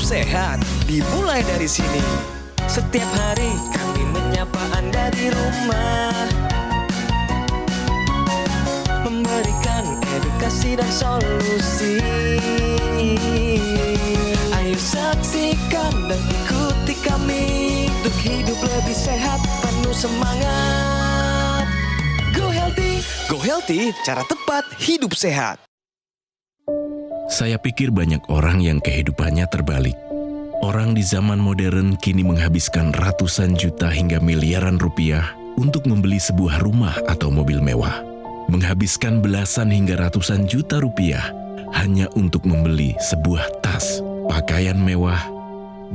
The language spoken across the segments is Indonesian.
sehat dimulai dari sini. Setiap hari kami menyapa Anda di rumah, memberikan edukasi dan solusi. Ayo saksikan dan ikuti kami untuk hidup lebih sehat, penuh semangat. Go Healthy, cara tepat hidup sehat. Saya pikir banyak orang yang kehidupannya terbalik. Orang di zaman modern kini menghabiskan ratusan juta hingga miliaran rupiah untuk membeli sebuah rumah atau mobil mewah. Menghabiskan belasan hingga ratusan juta rupiah hanya untuk membeli sebuah tas, pakaian mewah,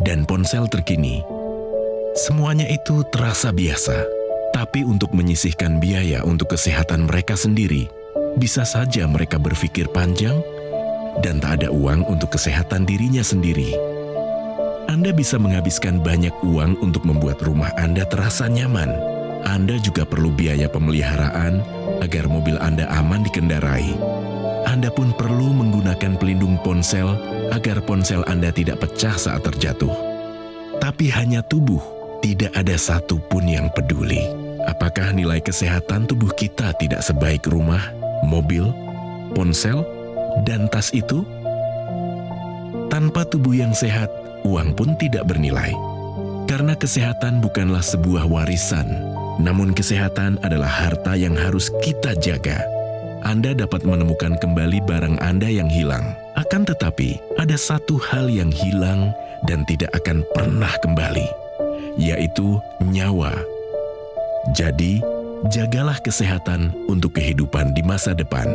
dan ponsel terkini. Semuanya itu terasa biasa, tapi untuk menyisihkan biaya untuk kesehatan mereka sendiri, bisa saja mereka berpikir panjang dan tak ada uang untuk kesehatan dirinya sendiri. Anda bisa menghabiskan banyak uang untuk membuat rumah Anda terasa nyaman. Anda juga perlu biaya pemeliharaan agar mobil Anda aman dikendarai. Anda pun perlu menggunakan pelindung ponsel agar ponsel Anda tidak pecah saat terjatuh. Tapi hanya tubuh, tidak ada satu pun yang peduli. Apakah nilai kesehatan tubuh kita tidak sebaik rumah, mobil, ponsel, dan tas itu? Tanpa tubuh yang sehat, uang pun tidak bernilai. Karena kesehatan bukanlah sebuah warisan, namun kesehatan adalah harta yang harus kita jaga. Anda dapat menemukan kembali barang Anda yang hilang. Akan tetapi, ada satu hal yang hilang dan tidak akan pernah kembali, yaitu nyawa. Jadi, jagalah kesehatan untuk kehidupan di masa depan.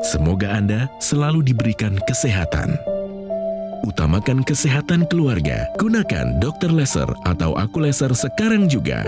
Semoga Anda selalu diberikan kesehatan. Utamakan kesehatan keluarga. Gunakan Dr. Laser atau Aku Laser sekarang juga.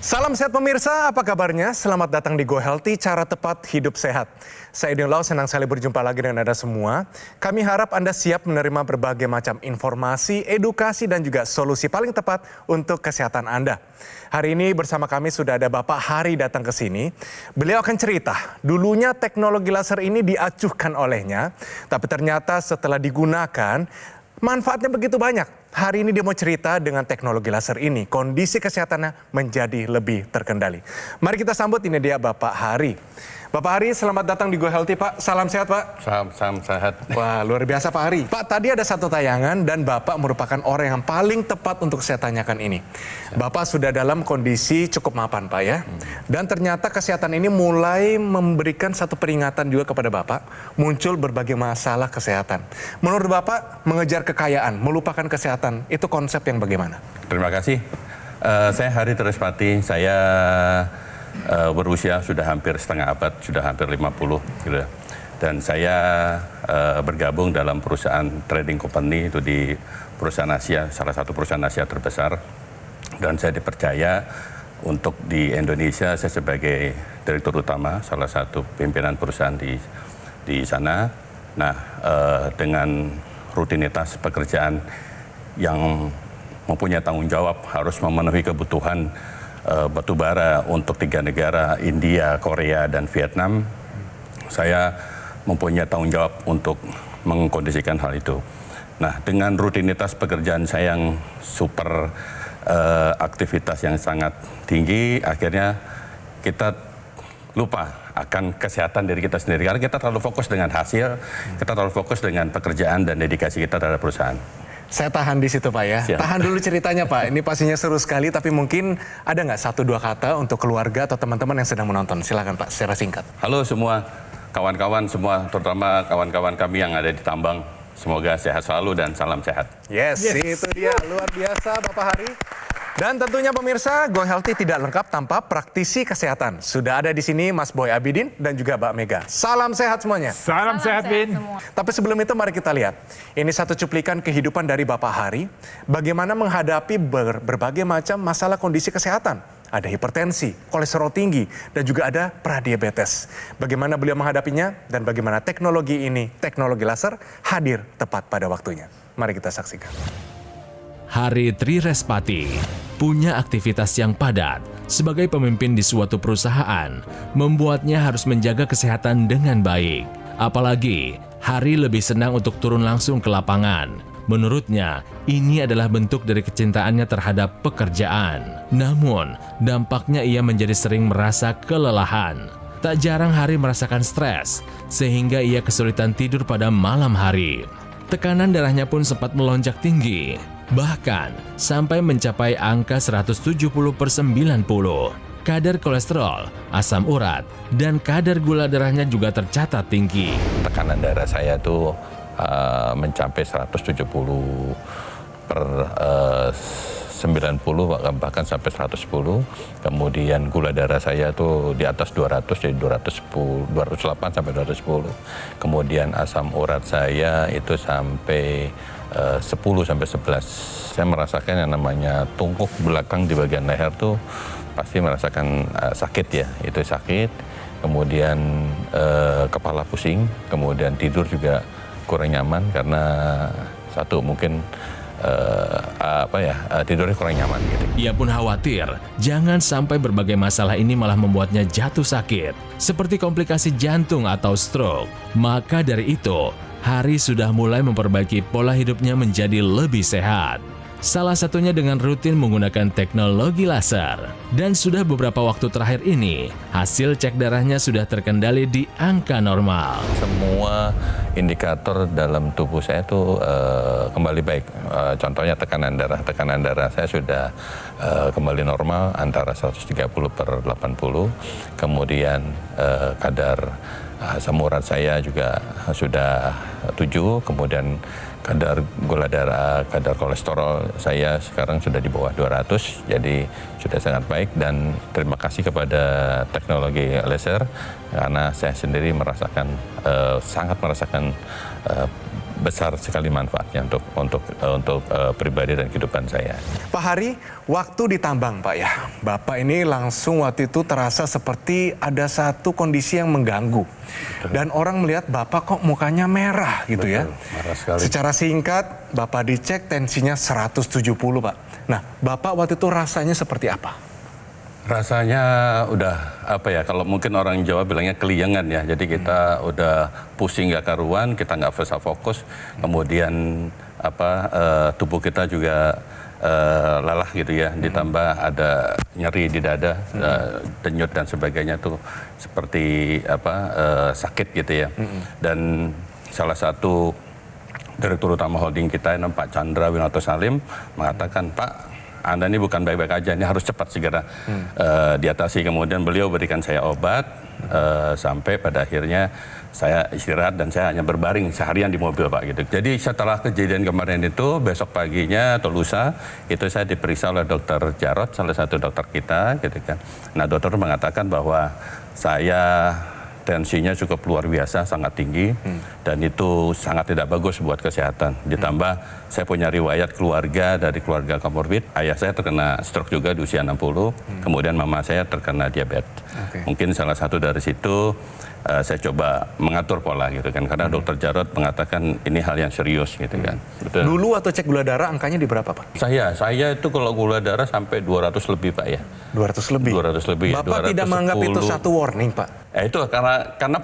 Salam sehat pemirsa, apa kabarnya? Selamat datang di Go Healthy, cara tepat hidup sehat. Saya Edwin Lau, senang sekali berjumpa lagi dengan Anda semua. Kami harap Anda siap menerima berbagai macam informasi, edukasi, dan juga solusi paling tepat untuk kesehatan Anda. Hari ini bersama kami sudah ada Bapak Hari datang ke sini. Beliau akan cerita, dulunya teknologi laser ini diacuhkan olehnya, tapi ternyata setelah digunakan, manfaatnya begitu banyak. Hari ini dia mau cerita dengan teknologi laser ini, kondisi kesehatannya menjadi lebih terkendali. Mari kita sambut, ini dia Bapak Hari. Bapak Hari, selamat datang di Go Healthy, Pak. Salam sehat, Pak. Salam sehat. Wah, luar biasa Pak Hari. Pak, tadi ada satu tayangan dan Bapak merupakan orang yang paling tepat untuk saya tanyakan ini. Bapak sudah dalam kondisi cukup mapan, Pak ya. Dan ternyata kesehatan ini mulai memberikan satu peringatan juga kepada Bapak. Muncul berbagai masalah kesehatan. Menurut Bapak, mengejar kekayaan, melupakan kesehatan, itu konsep yang bagaimana? Terima kasih. Saya Hari Terespati. Saya berusia sudah hampir setengah abad, sudah hampir 50 gitu. Dan saya bergabung dalam perusahaan trading company itu di perusahaan Asia, salah satu perusahaan Asia terbesar. Dan saya dipercaya untuk di Indonesia, saya sebagai direktur utama salah satu pimpinan perusahaan di sana. Nah, dengan rutinitas pekerjaan yang mempunyai tanggung jawab harus memenuhi kebutuhan batu bara untuk 3 negara, India, Korea, dan Vietnam, saya mempunyai tanggung jawab untuk mengkondisikan hal itu. Nah, dengan rutinitas pekerjaan saya yang super, aktivitas yang sangat tinggi, akhirnya kita lupa akan kesehatan diri kita sendiri. Karena kita terlalu fokus dengan hasil, kita terlalu fokus dengan pekerjaan dan dedikasi kita terhadap perusahaan. Saya tahan di situ Pak ya. Siap. Tahan dulu ceritanya Pak. Ini pastinya seru sekali, tapi mungkin ada nggak 1-2 kata untuk keluarga atau teman-teman yang sedang menonton? Silakan Pak, secara singkat. Halo semua kawan-kawan semua, terutama kawan-kawan kami yang ada di tambang. Semoga sehat selalu dan salam sehat. Yes, itu dia. Luar biasa Bapak Hari. Dan tentunya pemirsa, Go Healthy tidak lengkap tanpa praktisi kesehatan. Sudah ada di sini Mas Boy Abidin dan juga Mbak Mega. Salam sehat semuanya. Salam sehat, Bin. Tapi sebelum itu mari kita lihat. Ini satu cuplikan kehidupan dari Bapak Hari. Bagaimana menghadapi berbagai macam masalah kondisi kesehatan. Ada hipertensi, kolesterol tinggi, dan juga ada pradiabetes. Bagaimana beliau menghadapinya dan bagaimana teknologi ini, teknologi laser, hadir tepat pada waktunya. Mari kita saksikan. Hari Tri Respati punya aktivitas yang padat, sebagai pemimpin di suatu perusahaan, membuatnya harus menjaga kesehatan dengan baik. Apalagi, Hari lebih senang untuk turun langsung ke lapangan. Menurutnya, ini adalah bentuk dari kecintaannya terhadap pekerjaan. Namun, dampaknya ia menjadi sering merasa kelelahan. Tak jarang Hari merasakan stres, sehingga ia kesulitan tidur pada malam hari. Tekanan darahnya pun sempat melonjak tinggi, bahkan sampai mencapai angka 170/90. Kadar kolesterol, asam urat, dan kadar gula darahnya juga tercatat tinggi. Tekanan darah saya tuh mencapai 170/90, bahkan sampai 110. Kemudian gula darah saya tuh di atas 200, jadi 208 sampai 210. Kemudian asam urat saya itu sampai 10 sampai 11. Saya merasakan yang namanya tungkuk belakang di bagian leher tuh pasti merasakan sakit ya, itu sakit. Kemudian kepala pusing, kemudian tidur juga kurang nyaman karena satu mungkin tidurnya kurang nyaman gitu. Ia pun khawatir jangan sampai berbagai masalah ini malah membuatnya jatuh sakit, seperti komplikasi jantung atau stroke. Maka dari itu, Hari sudah mulai memperbaiki pola hidupnya menjadi lebih sehat. Salah satunya dengan rutin menggunakan teknologi laser. Dan sudah beberapa waktu terakhir ini, hasil cek darahnya sudah terkendali di angka normal. Semua indikator dalam tubuh saya itu kembali baik. Contohnya tekanan darah saya sudah kembali normal antara 130/80. Kemudian kadar asam urat saya juga sudah 7, kemudian kadar gula darah, kadar kolesterol saya sekarang sudah di bawah 200, jadi sudah sangat baik. Dan terima kasih kepada teknologi laser karena saya sendiri sangat merasakan besar sekali manfaatnya untuk pribadi dan kehidupan saya. Pak Hari, waktu ditambang Pak ya, Bapak ini langsung waktu itu terasa seperti ada satu kondisi yang mengganggu. Betul. Dan orang melihat Bapak kok mukanya merah gitu. Betul, ya. Marah sekali. Secara singkat, Bapak dicek tensinya 170 Pak. Nah, Bapak waktu itu rasanya seperti apa? Rasanya udah kalau mungkin orang Jawa bilangnya keliengan ya. Jadi kita udah pusing gak karuan, kita nggak bisa fokus. Kemudian tubuh kita juga lelah gitu ya. Ditambah ada nyeri di dada, denyut dan sebagainya tuh seperti sakit gitu ya. Dan salah satu Direktur Utama Holding kita, Pak Chandra Winoto Salim, mengatakan, Pak, Anda ini bukan baik-baik aja, ini harus cepat segera diatasi. Kemudian beliau berikan saya obat sampai pada akhirnya saya istirahat dan saya hanya berbaring seharian di mobil Pak gitu. Jadi setelah kejadian kemarin itu, besok paginya atau lusa itu saya diperiksa oleh Dokter Jarot, salah satu dokter kita gitu kan. Nah, dokter mengatakan bahwa saya tensinya cukup luar biasa, sangat tinggi, dan itu sangat tidak bagus buat kesehatan. Ditambah saya punya riwayat keluarga dari keluarga komorbid. Ayah saya terkena stroke juga di usia 60, kemudian mama saya terkena diabetes. Mungkin salah satu dari situ saya coba mengatur pola gitu kan, karena Dokter Jarot mengatakan ini hal yang serius gitu kan. Betul. Dulu waktu cek gula darah angkanya di berapa Pak? Saya itu kalau gula darah sampai 200 lebih Pak ya. 200 lebih? 200 lebih. Bapak 210. Tidak menganggap itu satu warning Pak? Itu karena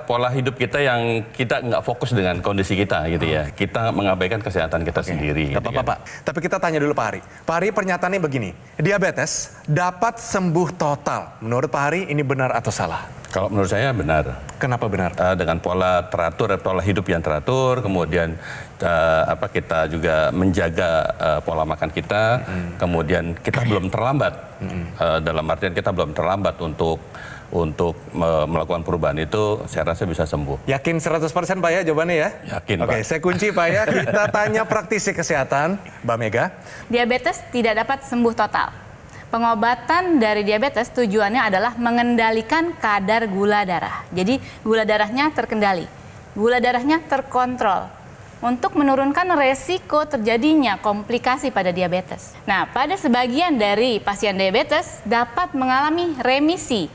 pola hidup kita yang kita nggak fokus dengan kondisi kita gitu ya. Kita mengabaikan kesehatan kita sendiri. Gak apa-apa Pak. Tapi kita tanya dulu Pak Hari. Pak Hari, pernyataannya begini. Diabetes dapat sembuh total. Menurut Pak Hari ini benar atau salah? Kalau menurut saya benar. Kenapa benar? Dengan pola teratur, pola hidup yang teratur, kemudian kita juga menjaga pola makan kita, kemudian kita belum terlambat. Dalam artian kita belum terlambat untuk melakukan perubahan itu, saya rasa bisa sembuh. Yakin 100% Pak ya jawabannya ya? Yakin Pak. Oke, saya kunci Pak ya. Kita tanya praktisi kesehatan, Mbak Mega. Diabetes tidak dapat sembuh total. Pengobatan dari diabetes tujuannya adalah mengendalikan kadar gula darah. Jadi gula darahnya terkendali, gula darahnya terkontrol untuk menurunkan resiko terjadinya komplikasi pada diabetes. Nah, pada sebagian dari pasien diabetes dapat mengalami remisi.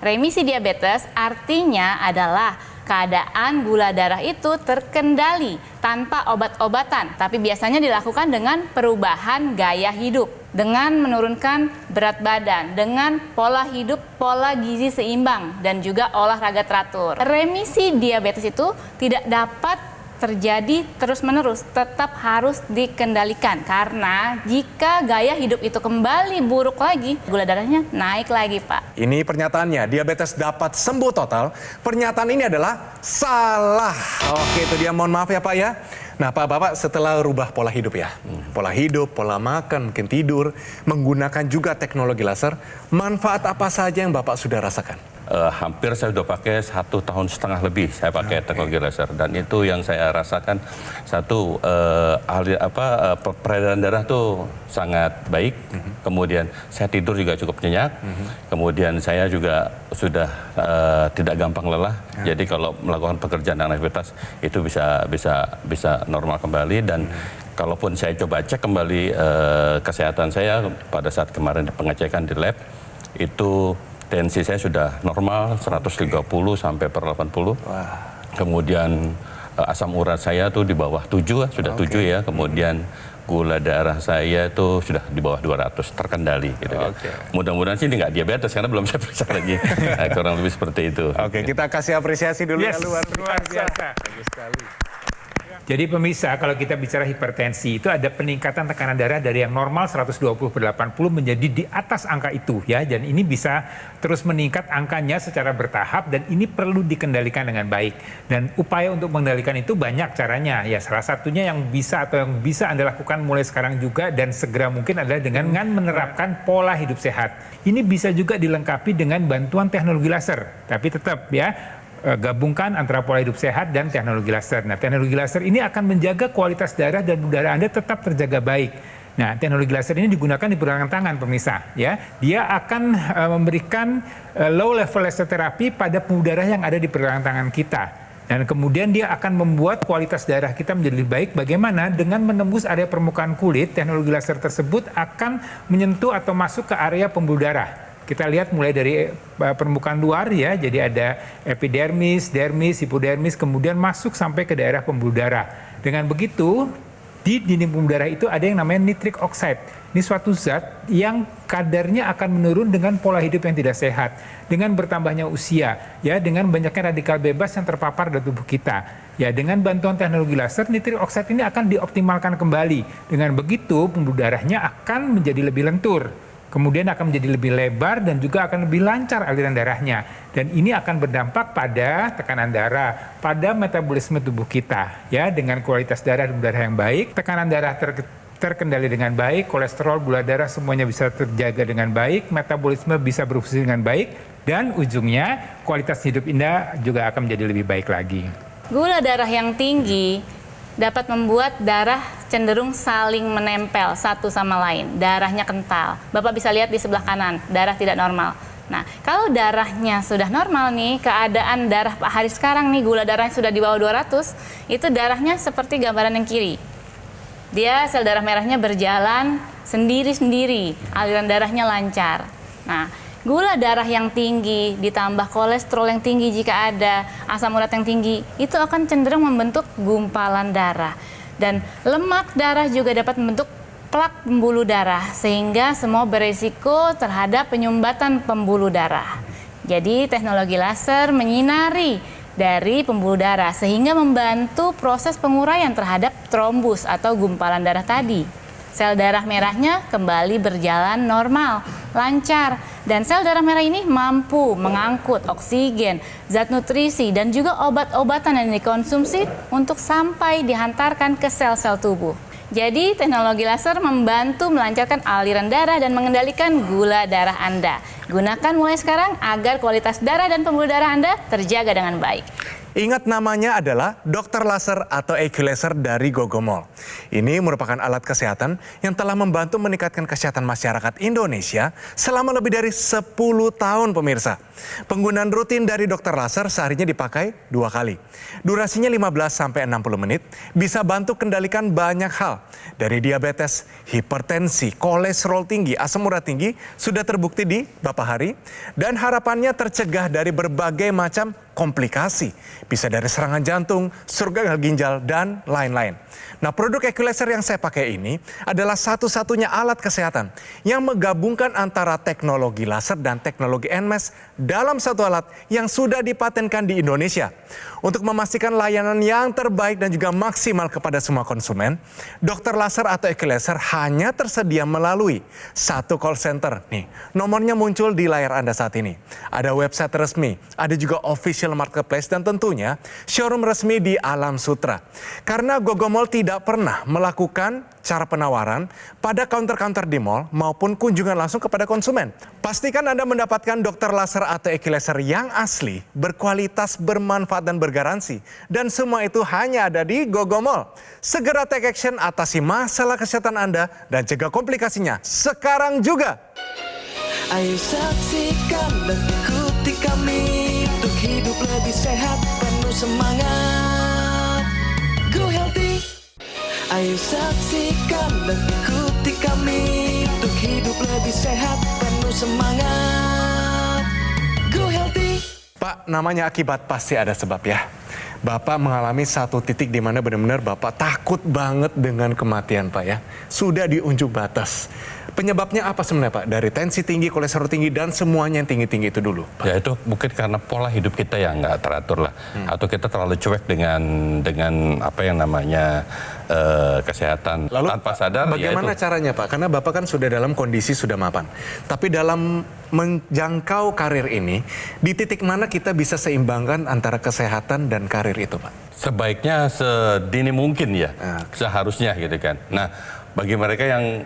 Remisi diabetes artinya adalah keadaan gula darah itu terkendali tanpa obat-obatan, tapi biasanya dilakukan dengan perubahan gaya hidup. dengan menurunkan berat badan, dengan pola hidup, pola gizi seimbang, dan juga olahraga teratur. Remisi diabetes itu tidak dapat terjadi terus-menerus, tetap harus dikendalikan. Karena jika gaya hidup itu kembali buruk lagi, gula darahnya naik lagi, Pak. Ini pernyataannya, diabetes dapat sembuh total. Pernyataan ini adalah salah. Oke, itu dia, mohon maaf ya Pak ya. Nah Pak-Bapak, setelah rubah pola hidup ya, pola hidup, pola makan, mungkin tidur, menggunakan juga teknologi laser, manfaat apa saja yang Bapak sudah rasakan? Hampir saya sudah pakai 1,5 tahun lebih saya pakai teknologi laser, dan itu yang saya rasakan, satu, peredaran darah tuh sangat baik, kemudian saya tidur juga cukup nyenyak, kemudian saya juga sudah tidak gampang lelah, jadi kalau melakukan pekerjaan dan aktivitas itu bisa normal kembali. Dan kalaupun saya coba cek kembali kesehatan saya pada saat kemarin pengecekan di lab, itu tensi saya sudah normal 130 sampai per 80. Kemudian asam urat saya tuh di bawah 7, sudah 7 ya. Kemudian gula darah saya itu sudah di bawah 200, terkendali gitu kan. Mudah-mudahan sih ini nggak diabetes karena belum saya periksa lagi. Kurang lebih seperti itu. Oke, kita kasih apresiasi dulu ya, luar biasa. Bagus sekali. Jadi pemirsa, kalau kita bicara hipertensi itu ada peningkatan tekanan darah dari yang normal 120/80 menjadi di atas angka itu ya. Dan ini bisa terus meningkat angkanya secara bertahap dan ini perlu dikendalikan dengan baik. Dan upaya untuk mengendalikan itu banyak caranya. Ya, salah satunya yang bisa Anda lakukan mulai sekarang juga dan segera mungkin adalah dengan menerapkan pola hidup sehat. Ini bisa juga dilengkapi dengan bantuan teknologi laser. Tapi tetap ya, gabungkan antara pola hidup sehat dan teknologi laser. Nah, teknologi laser ini akan menjaga kualitas darah dan pembuluh darah Anda tetap terjaga baik. Nah, teknologi laser ini digunakan di pergelangan tangan, pemirsa. Ya, dia akan memberikan low level laser terapi pada pembuluh darah yang ada di pergelangan tangan kita. Dan kemudian dia akan membuat kualitas darah kita menjadi lebih baik. Bagaimana? Dengan menembus area permukaan kulit, teknologi laser tersebut akan menyentuh atau masuk ke area pembuluh darah. Kita lihat mulai dari permukaan luar ya, jadi ada epidermis, dermis, hipodermis, kemudian masuk sampai ke daerah pembuluh darah. Dengan begitu, di dinding pembuluh darah itu ada yang namanya nitric oxide. Ini suatu zat yang kadarnya akan menurun dengan pola hidup yang tidak sehat, dengan bertambahnya usia, ya, dengan banyaknya radikal bebas yang terpapar dalam tubuh kita. Ya, dengan bantuan teknologi laser, nitric oxide ini akan dioptimalkan kembali. Dengan begitu, pembuluh darahnya akan menjadi lebih lentur. Kemudian akan menjadi lebih lebar dan juga akan lebih lancar aliran darahnya. Dan ini akan berdampak pada tekanan darah, pada metabolisme tubuh kita. Ya, dengan kualitas darah dan darah yang baik, tekanan darah terkendali dengan baik, kolesterol, gula darah semuanya bisa terjaga dengan baik, metabolisme bisa berfungsi dengan baik, dan ujungnya kualitas hidup Anda juga akan menjadi lebih baik lagi. Gula darah yang tinggi dapat membuat darah cenderung saling menempel satu sama lain. Darahnya kental. Bapak bisa lihat di sebelah kanan, darah tidak normal. Nah, kalau darahnya sudah normal nih, keadaan darah Pak Haris sekarang nih, gula darahnya sudah di bawah 200, itu darahnya seperti gambaran yang kiri. Dia sel darah merahnya berjalan sendiri-sendiri, aliran darahnya lancar. Nah, gula darah yang tinggi ditambah kolesterol yang tinggi jika ada, asam urat yang tinggi, itu akan cenderung membentuk gumpalan darah. Dan lemak darah juga dapat membentuk plak pembuluh darah, sehingga semua berisiko terhadap penyumbatan pembuluh darah. Jadi teknologi laser menyinari dari pembuluh darah, sehingga membantu proses penguraian terhadap trombus atau gumpalan darah tadi. Sel darah merahnya kembali berjalan normal, lancar. Dan sel darah merah ini mampu mengangkut oksigen, zat nutrisi, dan juga obat-obatan yang dikonsumsi untuk sampai dihantarkan ke sel-sel tubuh. Jadi teknologi laser membantu melancarkan aliran darah dan mengendalikan gula darah Anda. Gunakan mulai sekarang agar kualitas darah dan pembuluh darah Anda terjaga dengan baik. Ingat, namanya adalah dokter laser atau EQ laser dari Gogomol. Ini merupakan alat kesehatan yang telah membantu meningkatkan kesehatan masyarakat Indonesia selama lebih dari 10 tahun, pemirsa. Penggunaan rutin dari dokter laser seharinya dipakai 2 kali. Durasinya 15-60 menit, bisa bantu kendalikan banyak hal. Dari diabetes, hipertensi, kolesterol tinggi, asam urat tinggi sudah terbukti di Bapak Hari. Dan harapannya tercegah dari berbagai macam komplikasi. Bisa dari serangan jantung, gagal ginjal, dan lain-lain. Nah, produk equalizer yang saya pakai ini adalah satu-satunya alat kesehatan yang menggabungkan antara teknologi laser dan teknologi NMES dalam satu alat yang sudah dipatenkan di Indonesia. Untuk memastikan layanan yang terbaik dan juga maksimal kepada semua konsumen, dokter laser atau equalizer hanya tersedia melalui satu call center. Nih, nomornya muncul di layar Anda saat ini. Ada website resmi, ada juga official marketplace, dan tentunya showroom resmi di Alam Sutra. Karena Gogomall tidak pernah melakukan cara penawaran pada counter-counter di mall maupun kunjungan langsung kepada konsumen. Pastikan Anda mendapatkan dokter laser atau equalizer yang asli, berkualitas, bermanfaat, dan bergaransi. Dan semua itu hanya ada di Gogomall. Segera take action, atasi masalah kesehatan Anda dan cegah komplikasinya sekarang juga. Ayo saksikan dan ikuti kami untuk hidup lebih sehat, penuh semangat. Go Healthy. Ayo saksikan dan ikuti kami untuk hidup lebih sehat, penuh semangat. Go Healthy. Pak, namanya akibat pasti ada sebab ya. Bapak mengalami satu titik di mana benar-benar Bapak takut banget dengan kematian, Pak ya. Sudah di ujung batas. Penyebabnya apa sebenarnya, Pak? Dari tensi tinggi, kolesterol tinggi, dan semuanya yang tinggi-tinggi itu dulu, Pak. Ya itu mungkin karena pola hidup kita yang nggak teratur lah, atau kita terlalu cuek dengan apa yang namanya kesehatan. Lalu tanpa sadar. bagaimana caranya, Pak? Karena Bapak kan sudah dalam kondisi sudah mapan. Tapi dalam menjangkau karir ini, di titik mana kita bisa seimbangkan antara kesehatan dan karir itu, Pak? Sebaiknya sedini mungkin ya, seharusnya gitu kan. Nah, bagi mereka yang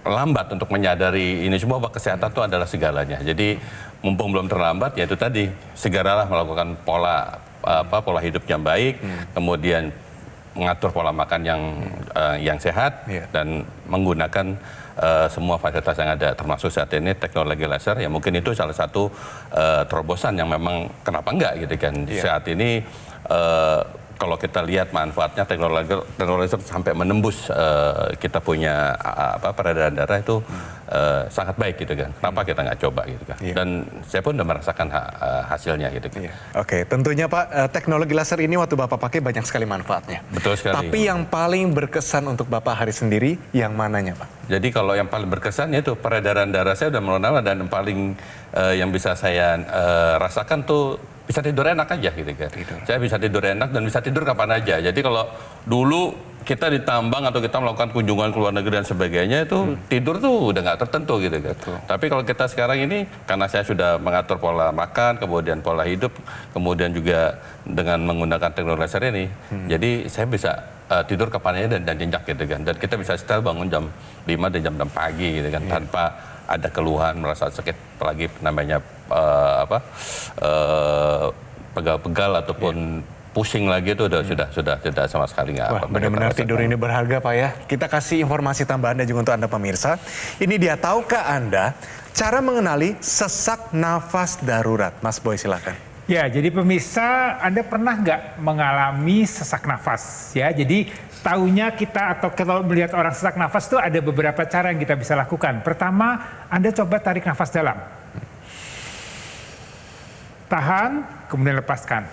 lambat untuk menyadari ini semua, bahwa kesehatan itu adalah segalanya. Jadi mumpung belum terlambat, ya itu tadi, segeralah melakukan pola hidup yang baik, kemudian mengatur pola makan yang sehat, dan menggunakan semua fasilitas yang ada, termasuk saat ini teknologi laser. Ya mungkin itu salah satu terobosan yang memang kenapa enggak gitu kan. Saat ini kalau kita lihat manfaatnya teknologi laser sampai menembus kita punya peredaran darah itu sangat baik gitu kan. Kenapa kita nggak coba gitu kan? Dan saya pun udah merasakan hasilnya gitu kan. Oke, tentunya Pak, teknologi laser ini waktu Bapak pakai banyak sekali manfaatnya. Betul sekali. Tapi yang paling berkesan untuk Bapak hari sendiri, yang mananya, Pak? Jadi kalau yang paling berkesan itu peredaran darah saya udah menurun, dan yang paling yang bisa saya rasakan tuh bisa tidur enak aja gitu kan. Saya bisa tidur enak dan bisa tidur kapan aja. Jadi kalau dulu kita ditambang atau kita melakukan kunjungan ke luar negeri dan sebagainya itu tidur tuh udah nggak tertentu gitu kan. Tapi kalau kita sekarang ini, karena saya sudah mengatur pola makan, kemudian pola hidup, kemudian juga dengan menggunakan teknologi laser ini, jadi saya bisa tidur kapan aja dan nyenyak gitu kan. Dan kita bisa setel bangun jam 5 dan jam 6 pagi gitu kan, tanpa ada keluhan, merasa sakit, apalagi namanya pegal-pegal ataupun pusing lagi itu sudah sama sekali nggak. Wah, benar-benar tidur ini berharga, Pak ya. Kita kasih informasi tambahan dan juga untuk Anda pemirsa. Ini dia, tahukah Anda cara mengenali sesak nafas darurat? Mas Boy, silakan. Ya, jadi pemirsa, Anda pernah nggak mengalami sesak nafas? Ya, jadi taunya kita atau kalau melihat orang sesak nafas itu ada beberapa cara yang kita bisa lakukan. Pertama, Anda coba tarik nafas dalam. Tahan, kemudian lepaskan.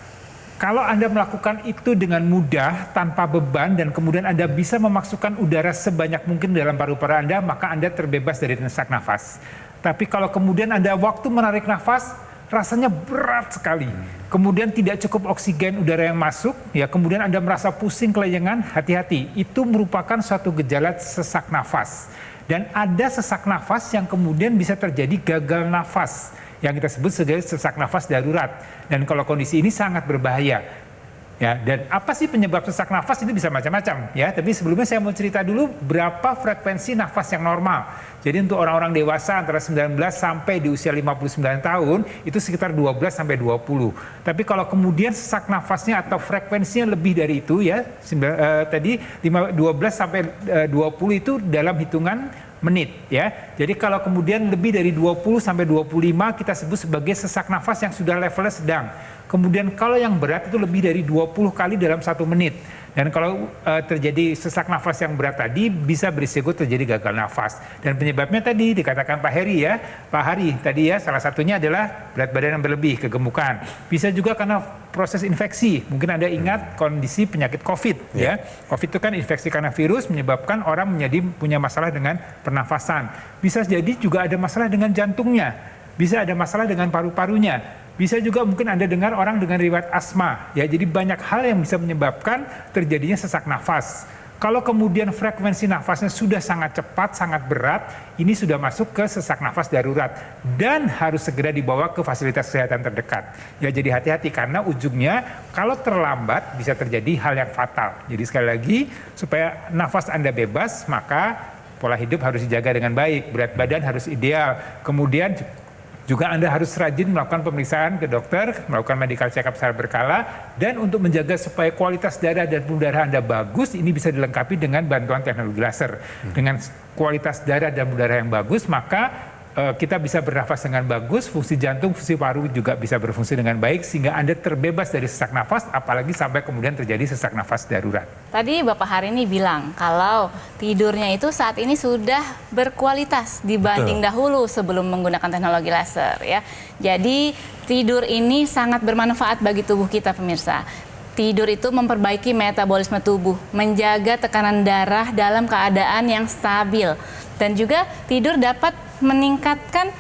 Kalau Anda melakukan itu dengan mudah, tanpa beban, dan kemudian Anda bisa memasukkan udara sebanyak mungkin dalam paru-paru Anda, maka Anda terbebas dari sesak nafas. Tapi kalau kemudian Anda waktu menarik nafas, rasanya berat sekali. Kemudian tidak cukup oksigen udara yang masuk, ya kemudian Anda merasa pusing kelayangan, hati-hati. Itu merupakan suatu gejala sesak nafas. Dan ada sesak nafas yang kemudian bisa terjadi gagal nafas, yang kita sebut sebagai sesak nafas darurat. Dan kalau kondisi ini sangat berbahaya. Ya, dan apa sih penyebab sesak nafas? Itu bisa macam-macam ya. Tapi sebelumnya saya mau cerita dulu berapa frekuensi nafas yang normal. Jadi untuk orang-orang dewasa antara 19 sampai di usia 59 tahun itu sekitar 12 sampai 20. Tapi kalau kemudian sesak nafasnya atau frekuensinya lebih dari itu ya, tadi 12 sampai 20 itu dalam hitungan menit ya. Jadi kalau kemudian lebih dari 20 sampai 25 kita sebut sebagai sesak nafas yang sudah levelnya sedang. Kemudian kalau yang berat itu lebih dari 20 kali dalam 1 menit. Dan kalau terjadi sesak nafas yang berat tadi bisa berisiko terjadi gagal nafas. Dan penyebabnya tadi dikatakan Pak Heri ya, Pak Hari tadi ya, salah satunya adalah berat badan yang berlebih, kegemukan. Bisa juga karena proses infeksi. Mungkin Anda ingat kondisi penyakit COVID ya. COVID itu kan infeksi karena virus menyebabkan orang menjadi punya masalah dengan pernafasan. Bisa jadi juga ada masalah dengan jantungnya. Bisa ada masalah dengan paru-parunya. Bisa juga mungkin Anda dengar orang dengan riwayat asma. Ya, jadi banyak hal yang bisa menyebabkan terjadinya sesak nafas. Kalau kemudian frekuensi nafasnya sudah sangat cepat, sangat berat, ini sudah masuk ke sesak nafas darurat dan harus segera dibawa ke fasilitas kesehatan terdekat. Ya, jadi hati-hati karena ujungnya kalau terlambat bisa terjadi hal yang fatal. Jadi sekali lagi supaya nafas Anda bebas, maka pola hidup harus dijaga dengan baik, berat badan harus ideal. Kemudian juga Anda harus rajin melakukan pemeriksaan ke dokter, melakukan medical check-up secara berkala, dan untuk menjaga supaya kualitas darah dan pembuluh darah Anda bagus, ini bisa dilengkapi dengan bantuan teknologi laser. Dengan kualitas darah dan pembuluh darah yang bagus, maka kita bisa bernafas dengan bagus, fungsi jantung, fungsi paru juga bisa berfungsi dengan baik, sehingga Anda terbebas dari sesak nafas, apalagi sampai kemudian terjadi sesak nafas darurat. Tadi Bapak Hari ini bilang kalau tidurnya itu saat ini sudah berkualitas dibanding dahulu sebelum menggunakan teknologi laser ya. Jadi tidur ini sangat bermanfaat bagi tubuh kita pemirsa. Tidur itu memperbaiki metabolisme tubuh, menjaga tekanan darah dalam keadaan yang stabil. Dan juga tidur dapat meningkatkan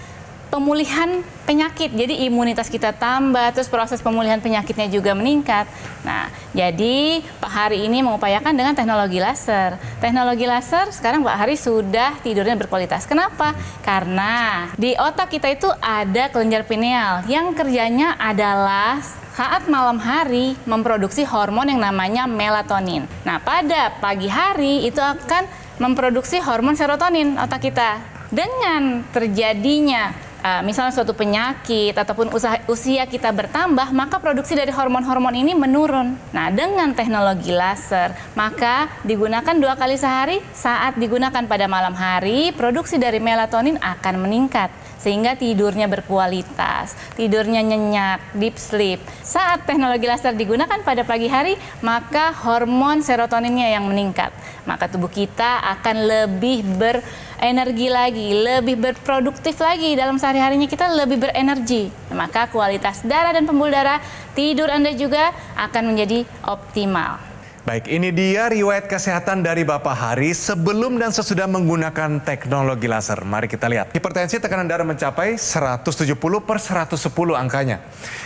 pemulihan penyakit. Jadi imunitas kita tambah, terus proses pemulihan penyakitnya juga meningkat. Nah, jadi Pak Hari ini mengupayakan dengan teknologi laser. Teknologi laser sekarang Pak Hari sudah tidurnya berkualitas. Kenapa? Karena di otak kita itu ada kelenjar pineal yang kerjanya adalah saat malam hari memproduksi hormon yang namanya melatonin. Nah, pada pagi hari itu akan memproduksi hormon serotonin otak kita. Dengan terjadinya misalnya suatu penyakit ataupun usia kita bertambah, maka produksi dari hormon-hormon ini menurun. Nah, dengan teknologi laser, maka digunakan 2 kali sehari. Saat digunakan pada malam hari, produksi dari melatonin akan meningkat. Sehingga tidurnya berkualitas, tidurnya nyenyak, deep sleep. Saat teknologi laser digunakan pada pagi hari, maka hormon serotoninnya yang meningkat. Maka tubuh kita akan lebih berenergi lagi, lebih berproduktif lagi dalam sehari-harinya, kita lebih berenergi. Maka kualitas darah dan pembuluh darah tidur Anda juga akan menjadi optimal. Baik, ini dia riwayat kesehatan dari Bapak Hari sebelum dan sesudah menggunakan teknologi laser. Mari kita lihat. Hipertensi, tekanan darah mencapai 170/110 angkanya.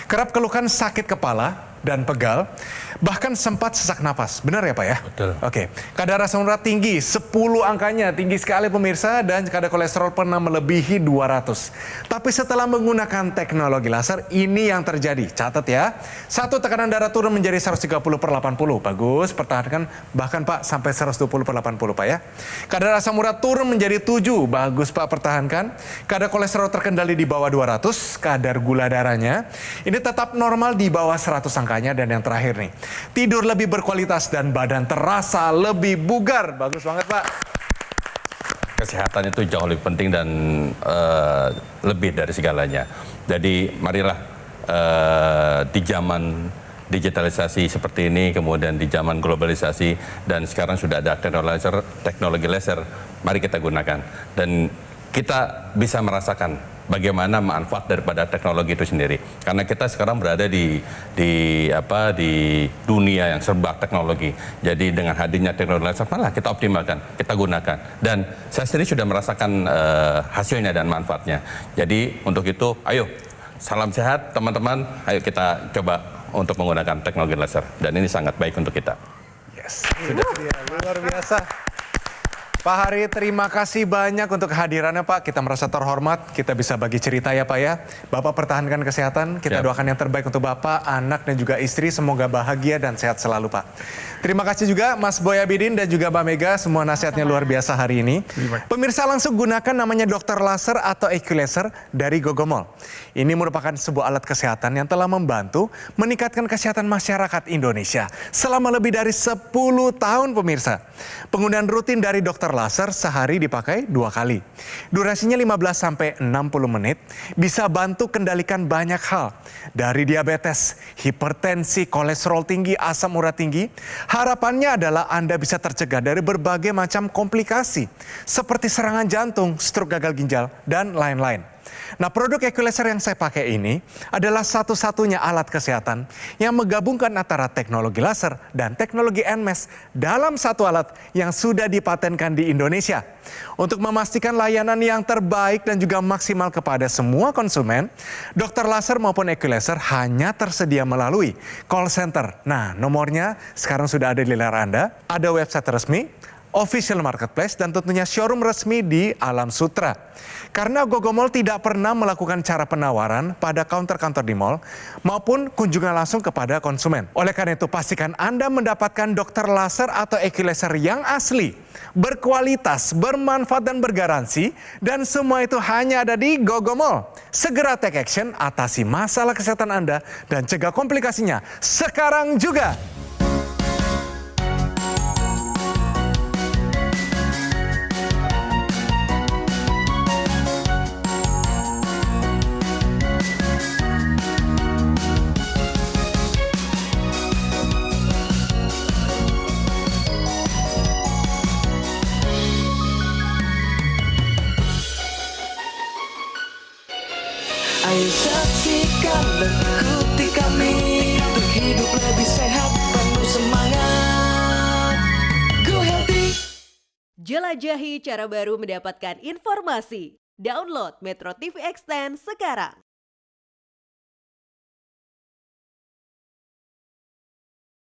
Kerap keluhkan sakit kepala dan pegal, bahkan sempat sesak napas. Benar ya Pak ya? Betul. Oke. Kadar asam urat tinggi, 10 angkanya. Tinggi sekali pemirsa, dan kadar kolesterol pernah melebihi 200. Tapi setelah menggunakan teknologi laser, ini yang terjadi. Catat ya. 1, tekanan darah turun menjadi 130/80. Bagus, pertahankan. Bahkan Pak, sampai 120/80 Pak ya. Kadar asam urat turun menjadi 7. Bagus Pak, pertahankan. Kadar kolesterol terkendali di bawah 200. Kadar gula darahnya ini tetap normal di bawah 100 angka. Dan yang terakhir nih, tidur lebih berkualitas dan badan terasa lebih bugar. Bagus banget Pak. Kesehatan itu jauh lebih penting dan lebih dari segalanya. Jadi marilah di zaman digitalisasi seperti ini, kemudian di zaman globalisasi, dan sekarang sudah ada teknologi laser, mari kita gunakan. Dan kita bisa merasakan bagaimana manfaat daripada teknologi itu sendiri. Karena kita sekarang berada di dunia yang serba teknologi. Jadi dengan hadirnya teknologi laser, malah kita optimalkan, kita gunakan. Dan saya sendiri sudah merasakan hasilnya dan manfaatnya. Jadi untuk itu, ayo salam sehat teman-teman, ayo kita coba untuk menggunakan teknologi laser. Dan ini sangat baik untuk kita. Yes, sudah dia, luar biasa. Pak Hari, terima kasih banyak untuk kehadirannya Pak. Kita merasa terhormat, kita bisa bagi cerita ya Pak ya. Bapak pertahankan kesehatan, kita doakan yang terbaik untuk Bapak, anak dan juga istri. Semoga bahagia dan sehat selalu Pak. Terima kasih juga Mas Boy Abidin dan juga Mbak Mega, semua nasihatnya luar biasa hari ini. Pemirsa langsung gunakan namanya Dr. Laser atau Equilaser dari Gogomol. Ini merupakan sebuah alat kesehatan yang telah membantu meningkatkan kesehatan masyarakat Indonesia selama lebih dari 10 tahun pemirsa. Penggunaan rutin dari Dr. Laser sehari dipakai 2 kali. Durasinya 15 sampai 60 menit, bisa bantu kendalikan banyak hal. Dari diabetes, hipertensi, kolesterol tinggi, asam urat tinggi. Harapannya adalah Anda bisa tercegah dari berbagai macam komplikasi seperti serangan jantung, stroke gagal ginjal, dan lain-lain. Nah, produk Equilaser yang saya pakai ini adalah satu-satunya alat kesehatan yang menggabungkan antara teknologi laser dan teknologi NMES dalam satu alat yang sudah dipatenkan di Indonesia. Untuk memastikan layanan yang terbaik dan juga maksimal kepada semua konsumen, Dr. Laser maupun Equilaser hanya tersedia melalui call center. Nah, nomornya sekarang sudah ada di layar Anda, ada website resmi, official marketplace, dan tentunya showroom resmi di Alam Sutra. Karena Gogomol tidak pernah melakukan cara penawaran pada counter-counter di mall maupun kunjungan langsung kepada konsumen. Oleh karena itu, pastikan Anda mendapatkan Dr. Laser atau Equilaser yang asli, berkualitas, bermanfaat, dan bergaransi. Dan semua itu hanya ada di Gogomol. Segera take action, atasi masalah kesehatan Anda, dan cegah komplikasinya sekarang juga. Ayo saksikan dan ikuti kami untuk hidup lebih sehat, penuh semangat. Go Healthy. Jelajahi cara baru mendapatkan informasi. Download Metro TV Extend sekarang.